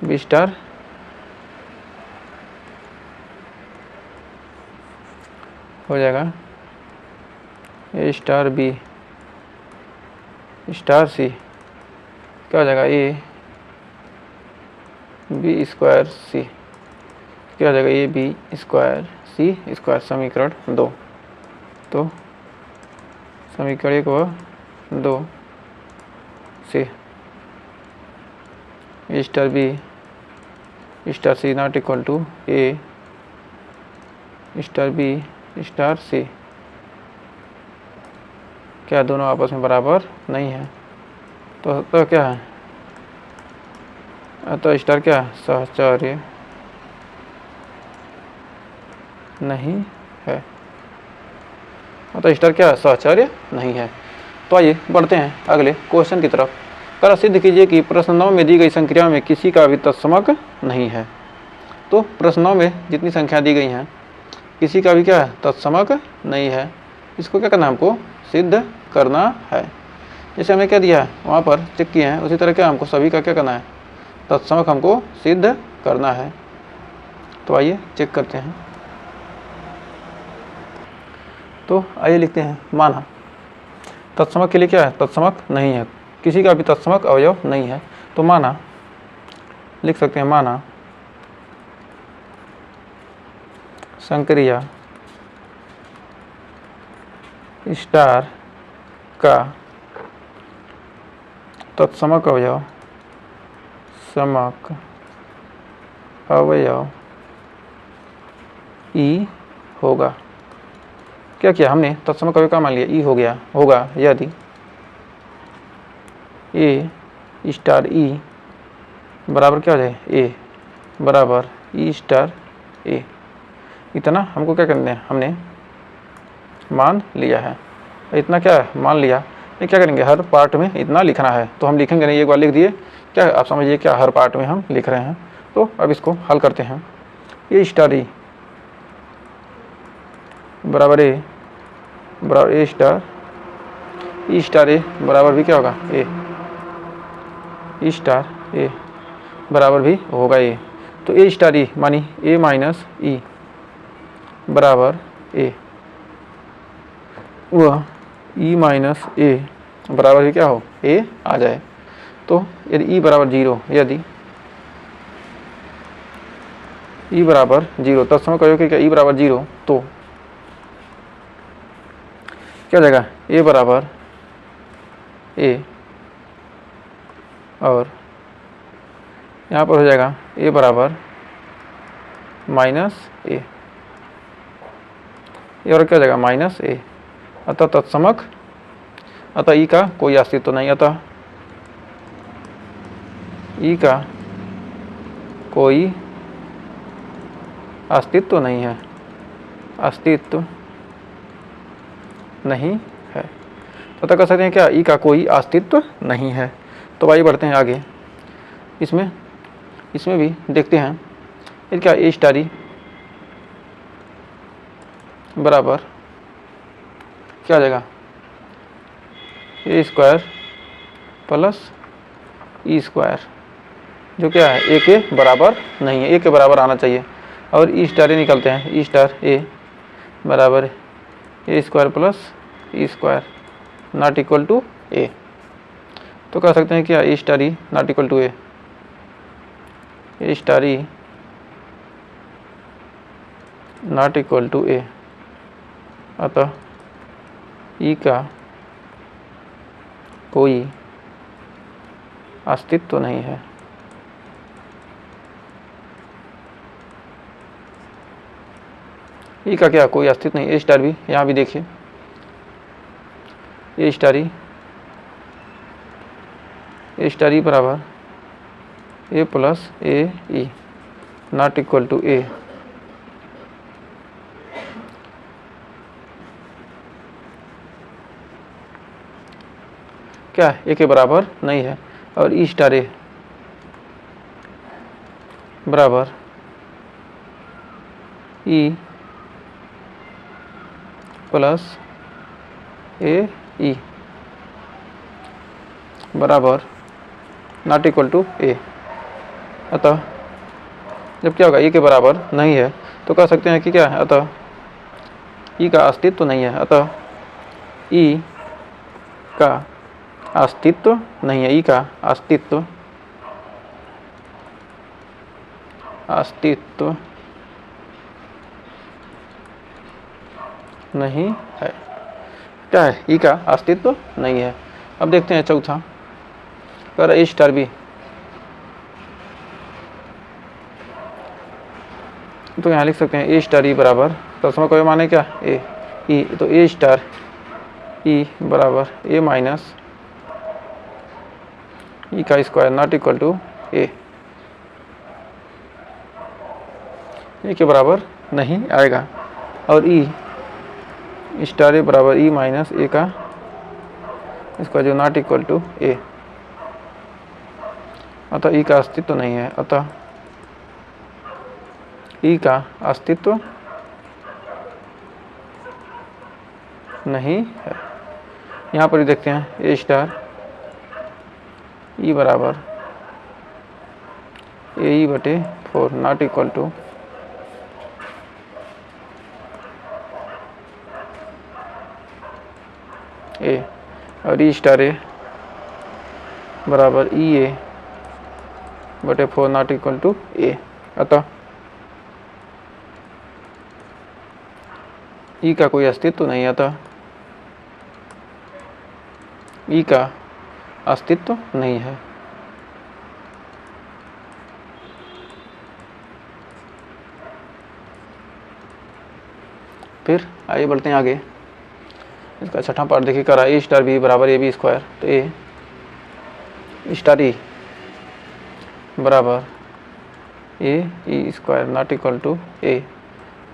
बी स्टार हो जाएगा ए स्टार बी स्टार सी, क्या हो जाएगा, ए बी स्क्वायर सी, क्या हो जाएगा, A B square C square, समीकरण 2। तो समीकरण 1 व 2 से A star B star C not equal to A star B star C, क्या दोनों आपस में बराबर नहीं है। तो क्या है, तो स्टार क्या है, सहचर्य नहीं है, तो स्टार क्या है, सहचर्य नहीं है। तो आइए बढ़ते हैं अगले क्वेश्चन की तरफ। कर सिद्ध कीजिए कि प्रश्न 9 में दी गई संख्या में किसी का भी तत्समक नहीं है। तो प्रश्न 9 में जितनी संख्या दी गई हैं किसी का भी क्या है, तत्समक नहीं है। इसको क्या करना है, हमको सिद्ध करना है। जैसे हमें क्या दिया है वहाँ पर चेक किए हैं, उसी तरह क्या हमको सभी का क्या करना है, तत्समक हमको सिद्ध करना है। तो आइए चेक करते हैं। तो आइए लिखते हैं, माना तत्समक के लिए क्या है, तत्समक नहीं है, किसी का भी तत्समक अवयव नहीं है। तो माना लिख सकते हैं, माना संक्रिया स्टार का तत्समक अवयव ई होगा। क्या किया हमने, तत्समक अवयव का मान लिया ई हो गया, होगा यदि ए स्टार ई बराबर क्या हो जाए, ए बराबर ई स्टार ए। इतना हमको क्या करना है, हमने मान लिया है। इतना क्या है, मान लिया। ये क्या करेंगे, हर पार्ट में इतना लिखना है। तो हम लिखेंगे नहीं, एक बार लिख दिए, क्या आप समझिए क्या हर पार्ट में हम लिख रहे हैं। तो अब इसको हल करते हैं। ए स्टार ई बराबर ए बराबर A star E star A बराबर भी क्या होगा, ए ई स्टार ए बराबर भी होगा ए। तो ए स्टार ई मानी ए माइनस ई बराबर ए, वह ई माइनस ए बराबर भी क्या हो, ए आ जाए। तो यदि ई बराबर 0, यदि ई बराबर 0, तत्समक अवयव के क्या ई बराबर 0, तो क्या हो जाएगा, ए बराबर ए और यहाँ पर हो जाएगा ए बराबर माइनस ए, और क्या हो जाएगा माइनस ए। अतः तत्समक, अतः ई का कोई अस्तित्व नहीं, अतः ई का कोई अस्तित्व नहीं है, अस्तित्व नहीं है। तो कह सकते हैं क्या, ई का कोई अस्तित्व नहीं है। तो आइए बढ़ते हैं आगे। इसमें भी देखते हैं ये क्या ए स्टार ई बराबर क्या आ जाएगा A square plus E square, जो क्या है ए के बराबर नहीं है, ए के बराबर आना चाहिए। और ई स्टार ए निकलते हैं, ई स्टार ए बराबर A square plus E square not equal to A. तो कह सकते हैं क्या A star E not equal to A star E not equal to A, अतः ई का कोई अस्तित्व नहीं है। ई का क्या कोई अस्तित्व नहीं, ए स्टार भी यहाँ भी देखिए ए स्टार ई बराबर A plus A E not equal to A. क्या ए के बराबर नहीं है। और ई स्टार ए बराबर ई प्लस ए ई बराबर नॉट इक्वल टू ए। अतः जब क्या होगा ई के बराबर नहीं है तो कह सकते हैं कि क्या है, अतः ई का अस्तित्व तो नहीं है। अतः ई का अस्तित्व नहीं है, ई का अस्तित्व नहीं है। क्या है, ई का अस्तित्व नहीं है। अब देखते हैं चौथा, कर ए स्टार बी, तो यहाँ लिख सकते हैं ए स्टार ई बराबर तत्सम कोई माने क्या ए ई, तो ए स्टार ई बराबर ए माइनस ई का स्क्वायर नॉट इक्वल टू ए के बराबर नहीं आएगा। और ई स्टार ए बराबर ई माइनस ए का स्क्वायर जो नॉट इक्वल टू ए, अतः ई का अस्तित्व नहीं है। अतः ई का अस्तित्व नहीं है। यहाँ पर भी देखते हैं ए स्टार ई बराबर ए ई बटे 4 नॉट इक्वल टू ए, और ई स्टार ए बराबर ई ए बटे 4 नॉट इक्वल टू ए। अतः ई का कोई अस्तित्व नहीं, अतः ई का अस्तित्व नहीं है। फिर आइए बढ़ते हैं आगे। इसका छठा पार्ट देखिए, करा ए स्टार बी बराबर ए बी स्क्वायर, तो ए स्टार ई बराबर ए ई स्क्वायर नॉट इक्वल टू ए,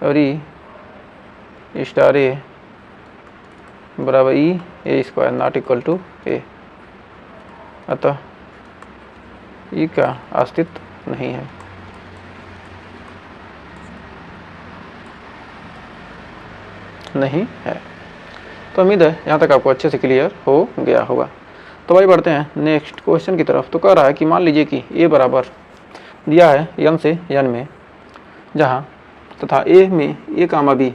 और ई स्टार ए बराबर ई ए square not equal to A. अतः ई का अस्तित्व नहीं है। नहीं है। तो उम्मीद है यहाँ तक आपको अच्छे से क्लियर हो गया होगा। तो भाई बढ़ते हैं नेक्स्ट क्वेश्चन की तरफ। तो कह रहा है कि मान लीजिए कि ए बराबर दिया है n से n में, जहाँ तथा ए में ए कामा बी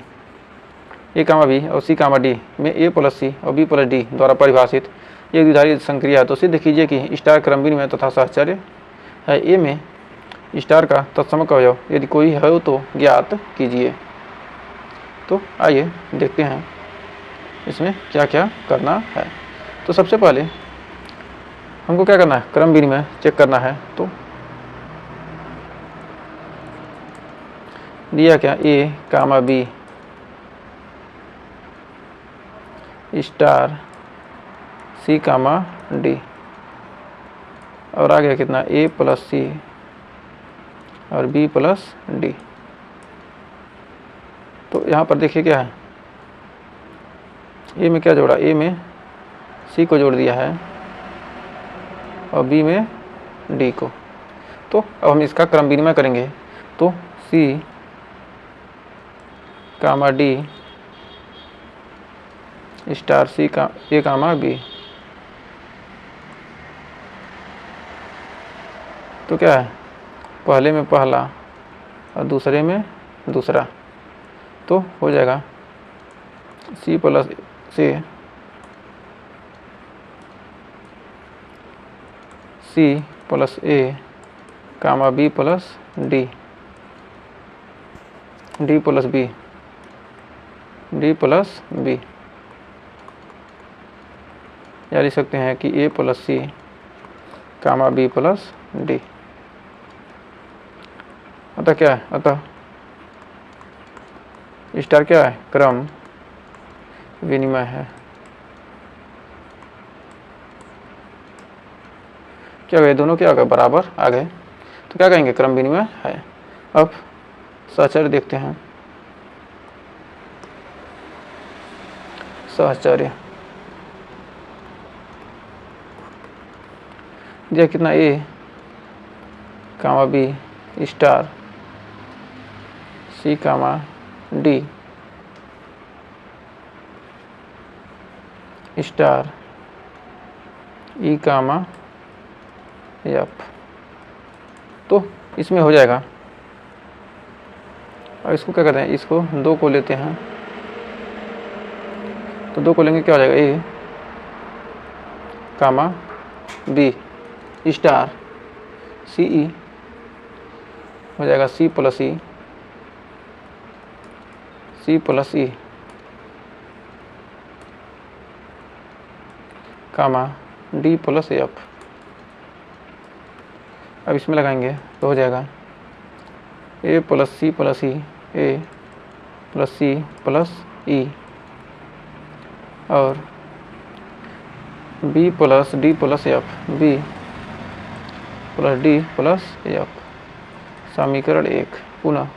और सी कामा डी में ए प्लस सी और बी प्लस डी द्वारा परिभाषित एक द्विधारी संक्रिया है। तो सिद्ध कीजिए कि स्टार क्रम विनिमय तथा साहचर्य है। ए में स्टार का तत्समक अवयव यदि कोई है तो ज्ञात कीजिए। तो आइए देखते हैं इसमें क्या क्या करना है। तो सबसे पहले हमको क्या करना है, क्रम विनिमय चेक करना है। तो दिया क्या, A comma B star C comma D, और आ गया कितना ए प्लस सी और बी प्लस डी। तो यहाँ पर देखिए क्या है, ए में क्या जोड़ा, ए में सी को जोड़ दिया है और बी में डी को। तो अब हम इसका क्रम विनिमय करेंगे। तो सी कामा डी स्टार सी का ए कामा बी, तो क्या है, पहले में पहला और दूसरे में दूसरा, तो हो जाएगा सी प्लस से C plus A comma B plus D, D plus B, D plus B, या लिख सकते हैं कि A plus C comma B plus D. अतः क्या है, अतः स्टार क्या है, क्रम विनिमय है। क्या गए, दोनों क्या आ गए, बराबर आ गए, तो क्या कहेंगे, क्रम विनिमय है। अब सहचर्य देखते हैं। सहचर्य यह कितना, a comma B star C comma d star e comma F, तो इसमें हो जाएगा। और इसको क्या कहते हैं, इसको दो को लेते हैं, तो दो को लेंगे क्या हो जाएगा, ए कामा बी स्टार सी ई हो जाएगा सी प्लस ई, सी प्लस ई कामा डी प्लस एफ। अब इसमें लगाएंगे तो हो जाएगा ए प्लस सी प्लस ई, ए प्लस सी प्लस ई, और B plus D plus f, b plus D plus F. समीकरण 1 पुनः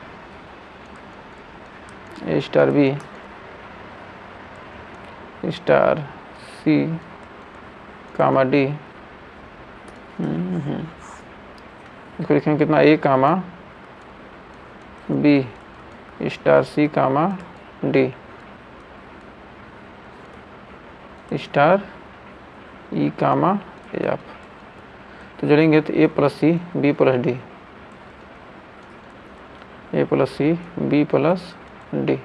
ए स्टार बी स्टार सी कामा डी, इसको लिखेंगे कितना, a comma B star C comma d star e comma F. तो जोड़ेंगे तो ए plus C B plus D, A plus C B plus D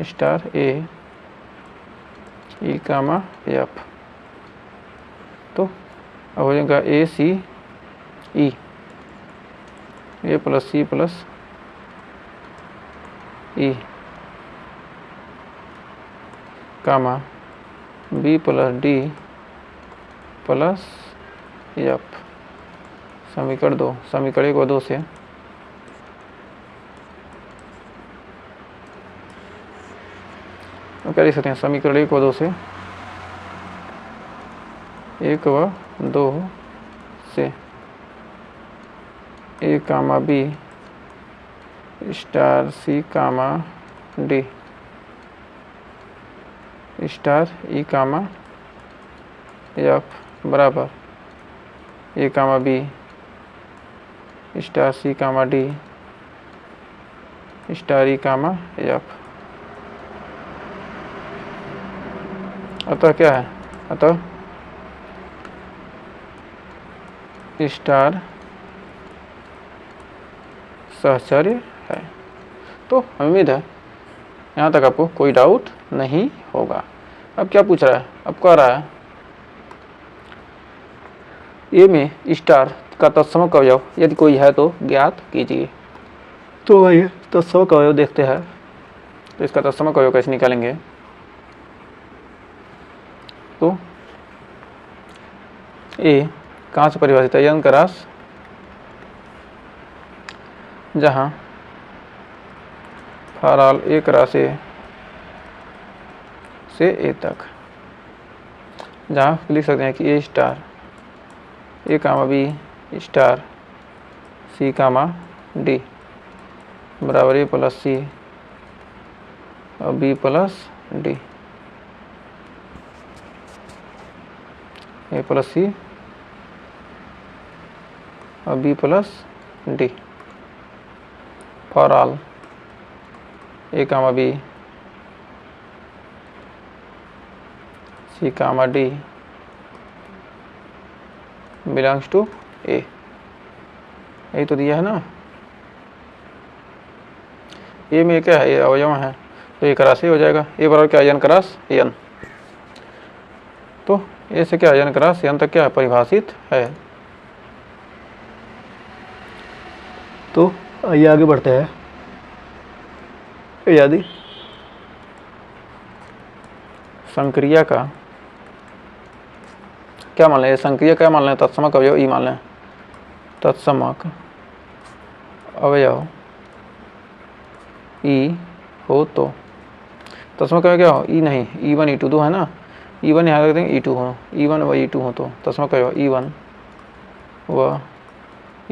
star A E comma F. तो अब हो जाएगा A C E, A plus C plus E comma B plus D plus F. समीकरण 2, समीकरण 1 व 2 से क्या लिख सकते हैं, समीकरण 1 व 2 से, 1 व 2 से ए कामा बी स्टार सी comma d star e comma F बराबर ए कामा बी स्टार सी comma d star e comma F. अतः क्या है, अतः स्टार सहचर्य है। तो उम्मीद है यहाँ तक आपको कोई डाउट नहीं होगा। अब क्या पूछ रहा है, अब कह रहा है ए में स्टार का तत्समक अवयव यदि कोई है तो ज्ञात कीजिए। तो भाई तत्समक अवयव देखते हैं। तो इसका तत्समक अवयव कैसे निकालेंगे, तो ए कहाँ से परिभाषित है, अंक राशि जहाँ फॉर एक राशि से ए तक, जहाँ लिख सकते हैं कि A star A comma B star C comma D बराबर ए प्लस सी और B plus D, A plus C और B plus D for all A comma B C comma D belongs to A. यही तो दिया है ना। ए में क्या है, ये अवयव है, तो ये क्रॉस ए हो जाएगा। ए बराबर क्या, एन क्रॉस एन। तो ए से क्या एन क्रॉस एन तक क्या परिभाषित है। तो आइए आगे बढ़ते हैं। यदि संक्रिया का क्या मान लें, संक्रिया क्या मान लें, तत्समक अवयव ई मान लें। तत्समक अवयव ई हो तो तत्समक अवयव क्या हो, ई नहीं, ई1 ई2 दो है ना, ई1 यहाँ रख देंगे, ई2 हो, ई1 व ई2 हो तो तत्समक अवयव ई1 व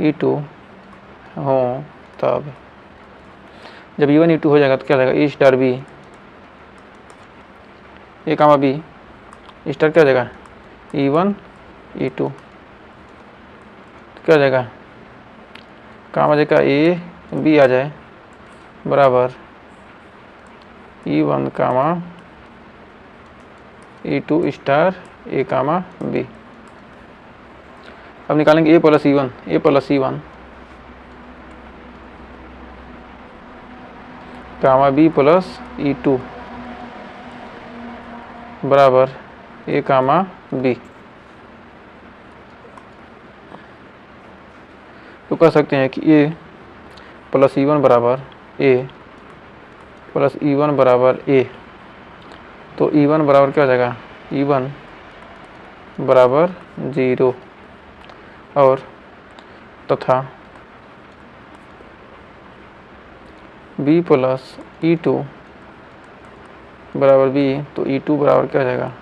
ई2 हो तब जब ई1 ई2 हो जाएगा तो क्या हो जाएगा, ई स्टार बी ए कामा बी स्टार क्या हो जाएगा, ई1 ई2 तो क्या हो जाएगा, कामा जगह ए बी आ जाए बराबर E1 comma E2 star A comma B. अब निकालेंगे ए प्लस ई1, ए प्लस ई1 कामा बी प्लस ई2 बराबर ए कामा बी। तो कह सकते हैं कि ए प्लस ई1 बराबर ए प्लस ई1 बराबर ए। तो ई1 बराबर क्या हो जाएगा, ई1 बराबर 0 और तथा बी प्लस ई2 बराबर बी, तो ई2 बराबर क्या हो जाएगा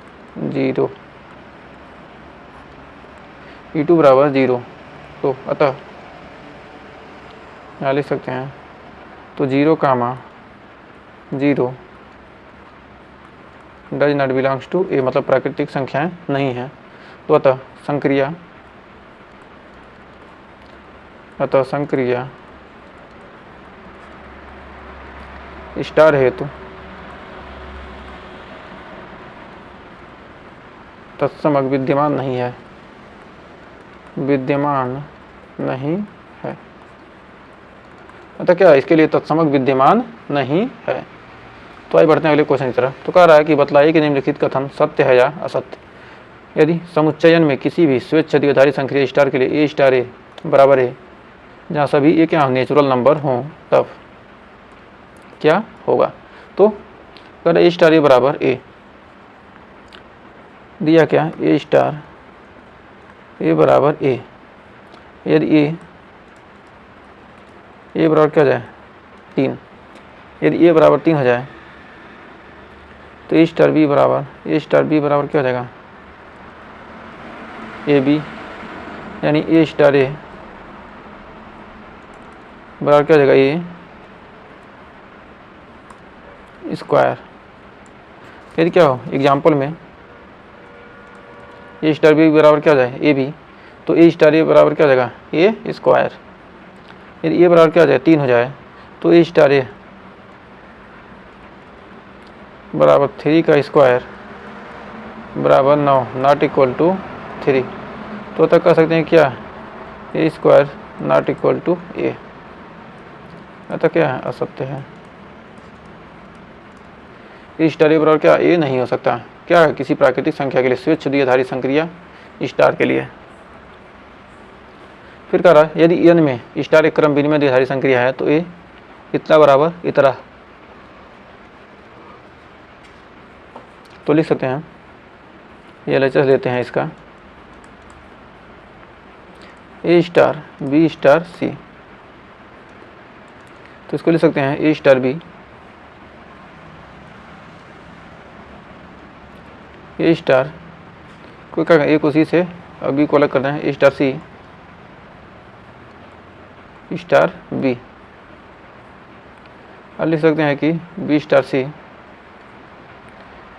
0, ई2 बराबर 0। तो अतः यहाँ लिख सकते हैं, तो 0 कामा 0 डज नॉट बिलोंग्स टू ए, मतलब प्राकृतिक संख्याएं नहीं है। तो अतः संक्रिया स्टार हेतु तत्समक विद्यमान नहीं है, विद्यमान नहीं है। अतः क्या इसके लिए तत्समक विद्यमान नहीं है। तो आइए बढ़ते हैं अगले क्वेश्चन की तरफ। तो कह रहा है कि बतलाइए कि निम्नलिखित कथन सत्य है या असत्य। यदि समुच्चयन में किसी भी स्वेच्छ द्विआधारी संक्रिया स्टार के लिए ए स्टार ए बराबर है, जहाँ सभी ए क्या नेचुरल नंबर हों, तब क्या होगा। तो कह रहे ए स्टार ए बराबर ए, दिया क्या ए स्टार ए बराबर ए। यदि ए बराबर क्या हो जाए 3, यदि ए बराबर 3 हो जाए तो ए स्टार बी बराबर क्या हो जाएगा ए बी, यानी ए स्टार ए बराबर क्या हो जाएगा ए स्क्वायर। यदि क्या हो एग्जाम्पल में ए स्टार बी बराबर क्या हो जाए ए बी, तो ए स्टार ए बराबर क्या हो जाएगा ए स्क्वायर। यदि ए बराबर क्या हो जाए 3 हो जाए तो ए स्टार ए बराबर 3 का स्क्वायर बराबर 9 नॉट इक्वल टू 3। तो तक कह सकते हैं क्या ए square not equal to A. अतः क्या है असत्य है, ए स्टार ए बराबर क्या ए नहीं हो सकता। क्या है किसी प्राकृतिक संख्या के लिए स्वेच्छ द्विआधारी संक्रिया स्टार के लिए। फिर कह रहा है यदि n में स्टार एक क्रम विनिमय द्विआधारी संक्रिया है तो ए इतना बराबर इतना। तो लिख सकते हैं, ये LHS लेते हैं इसका ए स्टार बी स्टार सी, तो इसको लिख सकते हैं A star b A star को क्या एक उसी से अब बी को अलग करना है A star c star B. अब लिख सकते हैं कि बी स्टार सी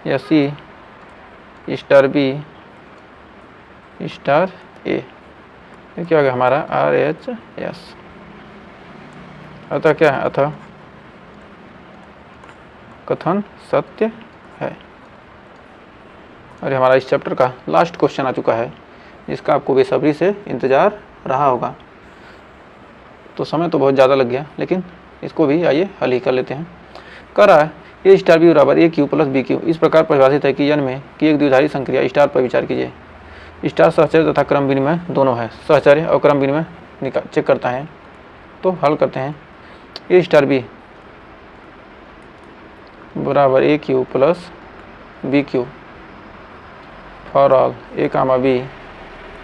या सी स्टार बी स्टार ए। ये क्या हो गया हमारा RHS। अतः क्या है, अतः कथन सत्य है। और हमारा इस चैप्टर का लास्ट क्वेश्चन आ चुका है, जिसका आपको बेसब्री से इंतज़ार रहा होगा। तो समय तो बहुत ज़्यादा लग गया, लेकिन इसको भी आइए हल ही कर लेते हैं। कह रहा है ए स्टार बी बराबर A Q plus B Q इस प्रकार परिभाषित है कि यन में कि एक द्विधारी संक्रिया स्टार पर विचार कीजिए। स्टार सहचर्य तथा क्रम विनिमय दोनों है। सहचर्य और क्रम विनिमय चेक करता है, तो हल करते हैं। ए स्टार बी बराबर A Q plus B Q for all A comma B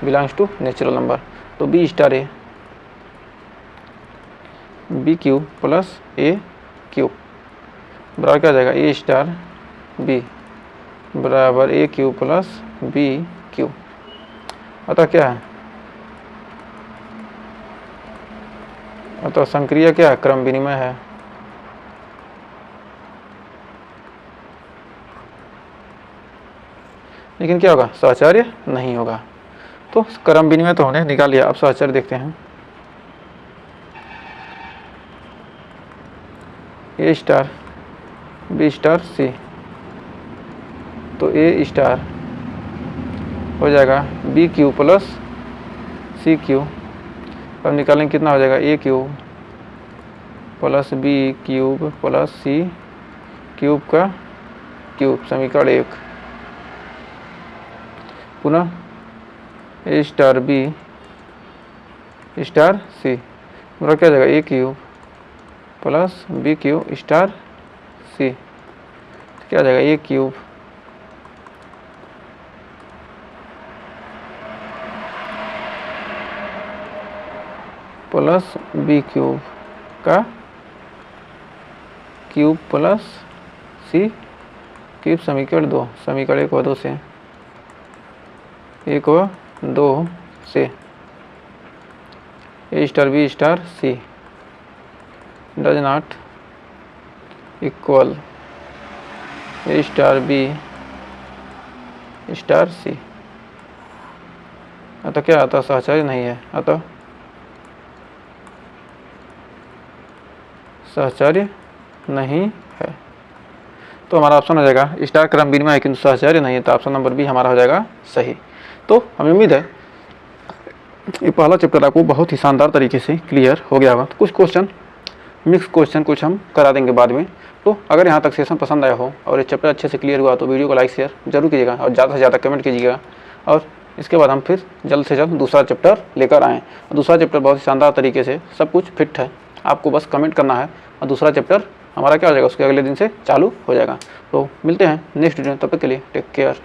belongs to natural number. तो B star A B Q plus A Q बराबर क्या आ जाएगा, ए स्टार बी बराबर A Q plus B Q. अतः क्या है, अतः संक्रिया क्या है, क्रम विनिमय है। लेकिन क्या होगा, सहचर्य नहीं होगा। तो क्रम विनिमय तो हमने निकाल लिया, अब सहचर्य देखते हैं। A star B star C, तो ए स्टार हो जाएगा B Q plus C Q. अब निकालेंगे कितना हो जाएगा, A cube plus B cube plus C cube का क्यूब, समीकरण 1। पुनः ए स्टार बी स्टार सी बराबर क्या हो जाएगा, A cube plus B cube star C, क्या आ जाएगा, A cube plus B cube का क्यूब प्लस सी क्यूब, समीकरण 2। समीकरण 1 व 2 से, 1 व 2 से A star B star C does not equal A star B star C. अतः क्या आता, सहचर्य नहीं है, अतः सहचर्य नहीं है। तो हमारा ऑप्शन हो जाएगा स्टार क्रम विनिमय है किंतु सहचर्य नहीं है, तो ऑप्शन नंबर बी हमारा हो जाएगा सही। तो हमें उम्मीद है ये पहला चैप्टर आपको बहुत ही शानदार तरीके से क्लियर हो गया होगा। तो कुछ क्वेश्चन मिक्स क्वेश्चन कुछ हम करा देंगे बाद में। तो अगर यहाँ तक सेशन पसंद आया हो और ये चैप्टर अच्छे से क्लियर हुआ तो वीडियो को लाइक शेयर जरूर कीजिएगा और ज़्यादा से ज़्यादा कमेंट कीजिएगा। और इसके बाद हम फिर जल्द से जल्द दूसरा चैप्टर लेकर आएँ। दूसरा चैप्टर बहुत ही शानदार तरीके से सब कुछ फिट है, आपको बस कमेंट करना है और दूसरा चैप्टर हमारा क्या हो जाएगा उसके अगले दिन से चालू हो जाएगा। तो मिलते हैं नेक्स्ट वीडियो में, तब तक के लिए टेक केयर।